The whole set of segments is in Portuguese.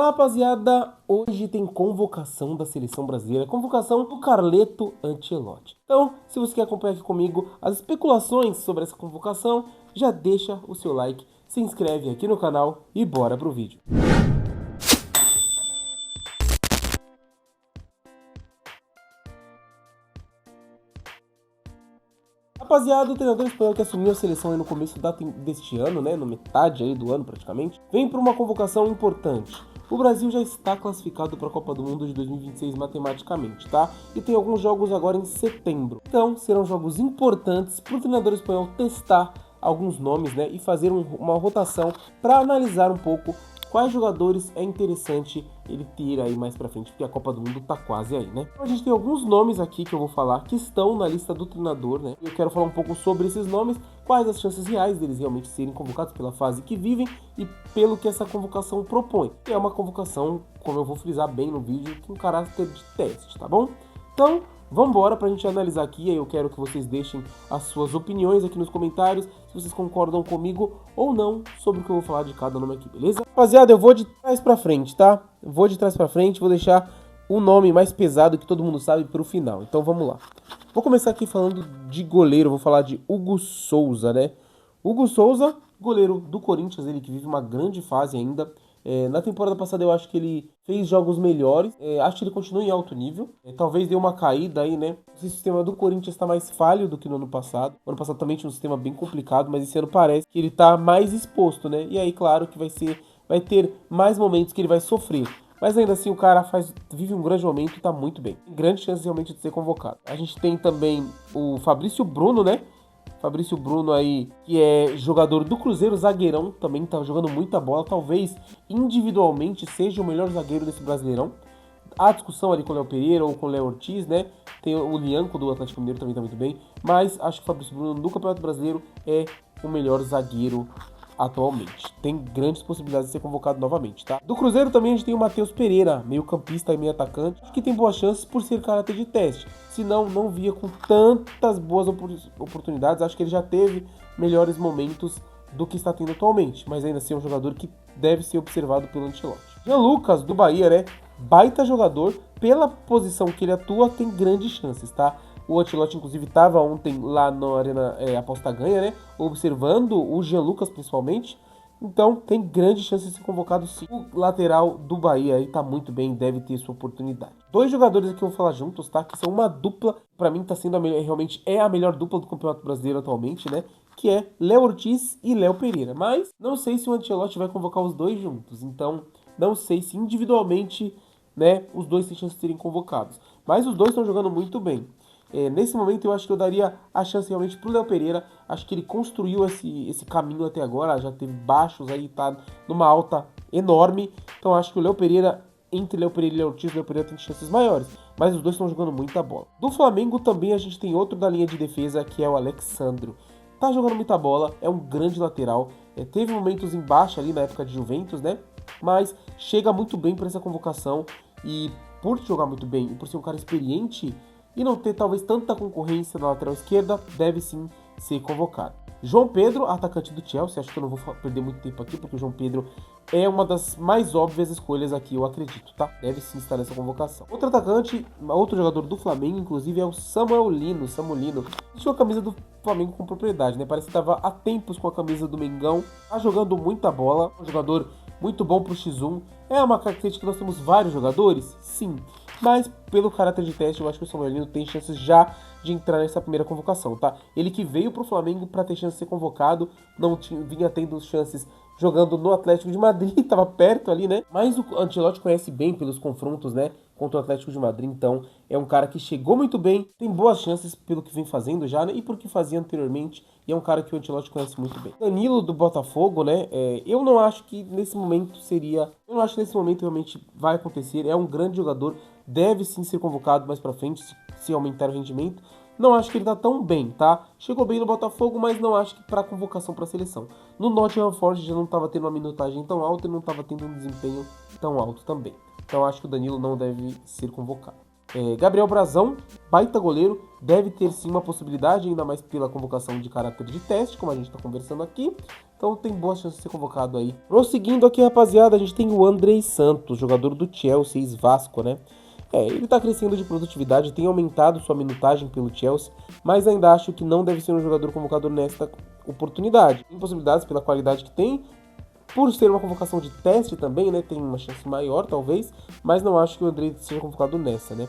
Fala, rapaziada, hoje tem convocação da seleção brasileira, convocação do Carleto Ancelotti. Então, se você quer acompanhar aqui comigo as especulações sobre essa convocação, já deixa o seu like, se inscreve aqui no canal e bora pro vídeo. Rapaziada, o treinador espanhol que assumiu a seleção aí no começo deste ano, né, no metade aí do ano praticamente, vem para uma convocação importante. O Brasil já está classificado para a Copa do Mundo de 2026 matematicamente, tá? E tem alguns jogos agora em setembro. Então, serão jogos importantes para o treinador espanhol testar alguns nomes, né, e fazer uma rotação para analisar um pouco quais jogadores é interessante ele ter aí mais pra frente, porque a Copa do Mundo tá quase aí, né? Então a gente tem alguns nomes aqui que eu vou falar que estão na lista do treinador, né? Eu quero falar um pouco sobre esses nomes, quais as chances reais deles realmente serem convocados pela fase que vivem e pelo que essa convocação propõe. É uma convocação, como eu vou frisar bem no vídeo, com caráter de teste, tá bom? Então, vamos embora pra gente analisar aqui, eu quero que vocês deixem as suas opiniões aqui nos comentários, se vocês concordam comigo ou não sobre o que eu vou falar de cada nome aqui, beleza? Rapaziada, eu vou de trás pra frente, tá? Vou de trás pra frente, vou deixar o nome mais pesado que todo mundo sabe pro final, então vamos lá. Vou começar aqui falando de goleiro, vou falar de Hugo Souza, né? Hugo Souza, goleiro do Corinthians, ele que vive uma grande fase ainda. Na temporada passada eu acho que ele fez jogos melhores, acho que ele continua em alto nível, talvez dê uma caída aí, né? O sistema do Corinthians está mais falho do que no ano passado. O ano passado também tinha um sistema bem complicado, mas esse ano parece que ele está mais exposto, né? E aí, claro que vai ter mais momentos que ele vai sofrer. Mas ainda assim o cara vive um grande momento e está muito bem. Tem grande chance realmente de ser convocado. A gente tem também o Fabrício Bruno, né? Fabrício Bruno aí, que é jogador do Cruzeiro, zagueirão, também tá jogando muita bola, talvez individualmente seja o melhor zagueiro desse Brasileirão. Há discussão ali com o Léo Pereira ou com o Léo Ortiz, né? Tem o Lianco do Atlético Mineiro também tá muito bem, mas acho que o Fabrício Bruno no Campeonato Brasileiro é o melhor zagueiro atualmente. Tem grandes possibilidades de ser convocado novamente, tá? Do Cruzeiro também a gente tem o Matheus Pereira, meio campista e meio atacante, que tem boas chances por ser caráter de teste. Senão, não via com tantas boas oportunidades. Acho que ele já teve melhores momentos do que está tendo atualmente, mas ainda assim é um jogador que deve ser observado pelo Ancelotti. Jean Lucas, do Bahia, né? Baita jogador, pela posição que ele atua, tem grandes chances, tá? O Ancelotti, inclusive, estava ontem lá na Arena Aposta Ganha, né? Observando o Jean Lucas, principalmente. Então, tem grande chance de ser convocado sim. O lateral do Bahia aí tá muito bem, deve ter sua oportunidade. Dois jogadores aqui eu vou falar juntos, tá? Que são uma dupla, pra mim tá sendo realmente é a melhor dupla do Campeonato Brasileiro atualmente, né? Que é Léo Ortiz e Léo Pereira. Mas não sei se o Ancelotti vai convocar os dois juntos. Então, não sei se individualmente, né, os dois têm chance de serem convocados. Mas os dois estão jogando muito bem. Nesse momento eu acho que eu daria a chance realmente pro Léo Pereira. Acho que ele construiu esse caminho até agora, já teve baixos aí, tá numa alta enorme. Então acho que o Léo Pereira, entre Léo Pereira e Léo Ortiz, o Léo Pereira tem chances maiores, mas os dois estão jogando muita bola. Do Flamengo também a gente tem outro da linha de defesa, que é o Alexandro. Tá jogando muita bola, é um grande lateral, teve momentos em baixa ali na época de Juventus, né? Mas chega muito bem para essa convocação e por jogar muito bem e por ser um cara experiente e não ter talvez tanta concorrência na lateral esquerda, deve sim ser convocado. João Pedro, atacante do Chelsea, acho que eu não vou perder muito tempo aqui, porque o João Pedro é uma das mais óbvias escolhas aqui, eu acredito, tá? Deve sim estar nessa convocação. Outro atacante, outro jogador do Flamengo, inclusive, é o Samuel Lino. Vestiu a camisa do Flamengo com propriedade, né? Parece que estava há tempos com a camisa do Mengão, tá jogando muita bola, um jogador muito bom pro X1. É uma característica que nós temos vários jogadores? Sim. Mas pelo caráter de teste, eu acho que o Samuel Lino tem chances já de entrar nessa primeira convocação, tá? Ele que veio pro Flamengo para ter chance de ser convocado, vinha tendo chances jogando no Atlético de Madrid, tava perto ali, né? Mas o Ancelotti conhece bem pelos confrontos, né? Contra o Atlético de Madrid, então é um cara que chegou muito bem, tem boas chances pelo que vem fazendo já, né? E por que fazia anteriormente, e é um cara que o Ancelotti conhece muito bem. Danilo do Botafogo, né? Eu não acho que nesse momento realmente vai acontecer, é um grande jogador, deve sim ser convocado mais pra frente, se aumentar o rendimento. Não acho que ele tá tão bem, tá? Chegou bem no Botafogo, mas não acho que pra convocação pra seleção. No Nottingham Forest já não tava tendo uma minutagem tão alta e não tava tendo um desempenho tão alto também. Então acho que o Danilo não deve ser convocado. Gabriel Brazão, baita goleiro, deve ter sim uma possibilidade, ainda mais pela convocação de caráter de teste, como a gente tá conversando aqui. Então tem boas chances de ser convocado aí. Prosseguindo aqui, rapaziada, a gente tem o Andrei Santos, jogador do Chelsea, ex-Vasco, né? Ele tá crescendo de produtividade, tem aumentado sua minutagem pelo Chelsea, mas ainda acho que não deve ser um jogador convocado nesta oportunidade. Tem possibilidades pela qualidade que tem, por ser uma convocação de teste também, né? Tem uma chance maior, talvez, mas não acho que o Andrei seja convocado nessa, né?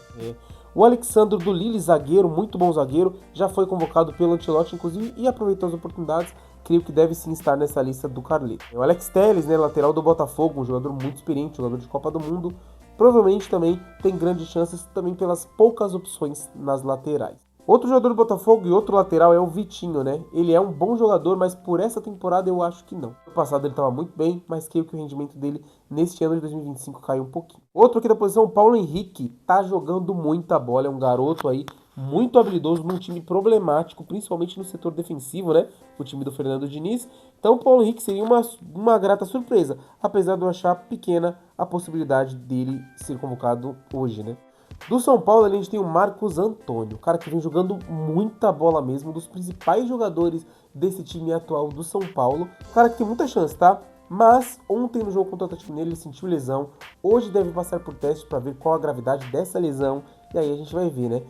O Alexandre do Lille, zagueiro, muito bom zagueiro, já foi convocado pelo Ancelotti, inclusive, e aproveitou as oportunidades. Creio que deve sim estar nessa lista do Carleto. O Alex Telles, né, lateral do Botafogo, um jogador muito experiente, jogador de Copa do Mundo, provavelmente também tem grandes chances também pelas poucas opções nas laterais. Outro jogador do Botafogo e outro lateral é o Vitinho, né? Ele é um bom jogador, mas por essa temporada eu acho que não. No passado ele estava muito bem, mas creio que o rendimento dele neste ano de 2025 caiu um pouquinho. Outro aqui da posição, o Paulo Henrique, tá jogando muita bola, é um garoto aí muito habilidoso num time problemático, principalmente no setor defensivo, né? O time do Fernando Diniz. Então o Paulo Henrique seria uma grata surpresa, apesar de eu achar pequena a possibilidade dele ser convocado hoje, né? Do São Paulo, a gente tem o Marcos Antônio, cara que vem jogando muita bola mesmo, um dos principais jogadores desse time atual do São Paulo. Cara que tem muita chance, tá? Mas ontem no jogo contra o Atlético Mineiro ele sentiu lesão. Hoje deve passar por teste para ver qual a gravidade dessa lesão. E aí a gente vai ver, né?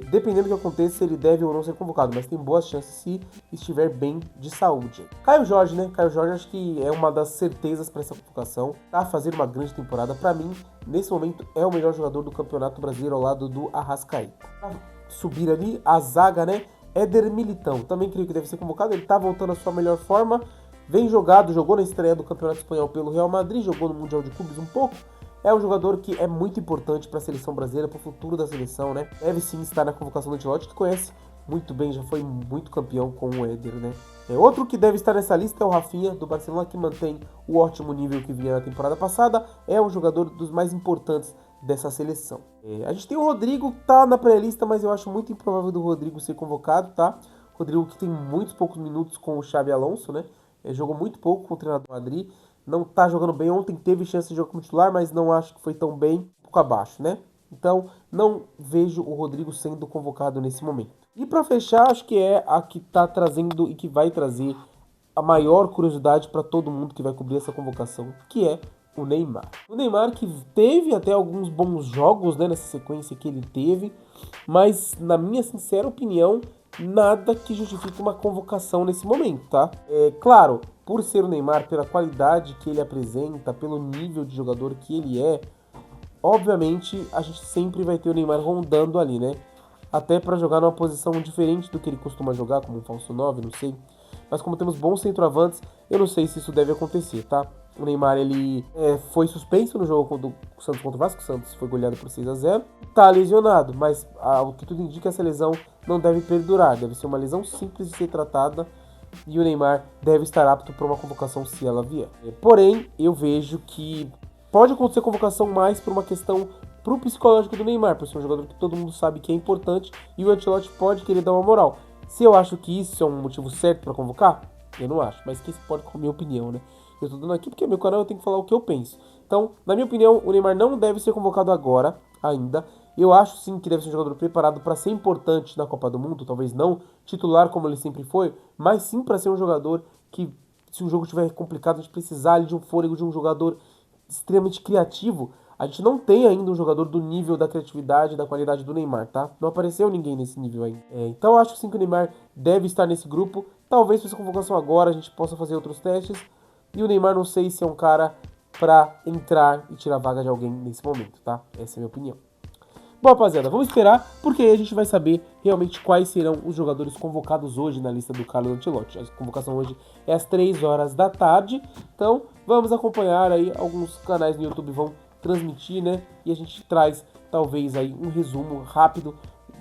Dependendo do que aconteça, ele deve ou não ser convocado, mas tem boas chances se estiver bem de saúde. Caio Jorge, né? Caio Jorge acho que é uma das certezas para essa convocação. Tá fazendo uma grande temporada. Para mim, nesse momento, é o melhor jogador do Campeonato Brasileiro ao lado do Arrascaeta. Pra subir ali, a zaga, né? Éder Militão, também creio que deve ser convocado. Ele tá voltando à sua melhor forma. Vem jogou na estreia do Campeonato Espanhol pelo Real Madrid, jogou no Mundial de Clubes um pouco. É um jogador que é muito importante para a seleção brasileira, para o futuro da seleção, né? Deve sim estar na convocação do Ancelotti, que conhece muito bem, já foi muito campeão com o Éder, né? Outro que deve estar nessa lista é o Rafinha, do Barcelona, que mantém o ótimo nível que vinha na temporada passada. É um jogador dos mais importantes dessa seleção. A gente tem o Rodrigo, que tá na pré-lista, mas eu acho muito improvável do Rodrigo ser convocado, tá? Rodrigo que tem muitos poucos minutos com o Xabi Alonso, né? Jogou muito pouco com o treinador do Madrid. Não tá jogando bem. Ontem teve chance de jogar como titular, mas não acho que foi tão bem, um pouco abaixo, né? Então, não vejo o Rodrigo sendo convocado nesse momento. E para fechar, acho que é a que tá trazendo e que vai trazer a maior curiosidade para todo mundo que vai cobrir essa convocação, que é o Neymar. O Neymar que teve até alguns bons jogos, né, nessa sequência que ele teve, mas na minha sincera opinião, nada que justifique uma convocação nesse momento, tá? Claro, por ser o Neymar, pela qualidade que ele apresenta, pelo nível de jogador que ele é, obviamente a gente sempre vai ter o Neymar rondando ali, né? Até para jogar numa posição diferente do que ele costuma jogar, como um falso 9, não sei. Mas como temos bons centroavantes, eu não sei se isso deve acontecer, tá? O Neymar, ele foi suspenso no jogo do Santos contra o Vasco. O Santos foi goleado por 6-0. Tá lesionado, mas o que tudo indica, essa lesão não deve perdurar. Deve ser uma lesão simples de ser tratada. E o Neymar deve estar apto para uma convocação se ela vier. Porém, eu vejo que pode acontecer convocação mais por uma questão pro psicológico do Neymar, por ser um jogador que todo mundo sabe que é importante e o Ancelotti pode querer dar uma moral. Se eu acho que isso é um motivo certo para convocar, eu não acho, mas que isso pode com a minha opinião, né? Eu tô dando aqui porque é meu canal, eu tenho que falar o que eu penso. Então, na minha opinião, o Neymar não deve ser convocado agora, ainda. Eu acho sim que deve ser um jogador preparado para ser importante na Copa do Mundo, talvez não titular como ele sempre foi, mas sim para ser um jogador que, se o jogo estiver complicado, a gente precisar ali de um fôlego, de um jogador extremamente criativo. A gente não tem ainda um jogador do nível da criatividade, da qualidade do Neymar, tá? Não apareceu ninguém nesse nível ainda. Então eu acho sim que o Neymar deve estar nesse grupo. Talvez com essa convocação agora a gente possa fazer outros testes. E o Neymar não sei se é um cara pra entrar e tirar a vaga de alguém nesse momento, tá? Essa é a minha opinião. Bom, rapaziada, vamos esperar, porque aí a gente vai saber realmente quais serão os jogadores convocados hoje na lista do Carlo Ancelotti. A convocação hoje é às 3 horas da tarde, então vamos acompanhar aí, alguns canais no YouTube vão transmitir, né? E a gente traz, talvez, aí um resumo rápido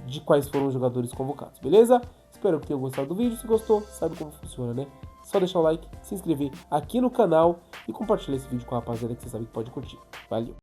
de quais foram os jogadores convocados, beleza? Espero que tenham gostado do vídeo, se gostou, sabe como funciona, né? Só deixar o like, se inscrever aqui no canal e compartilhar esse vídeo com a rapaziada que você sabe que pode curtir. Valeu!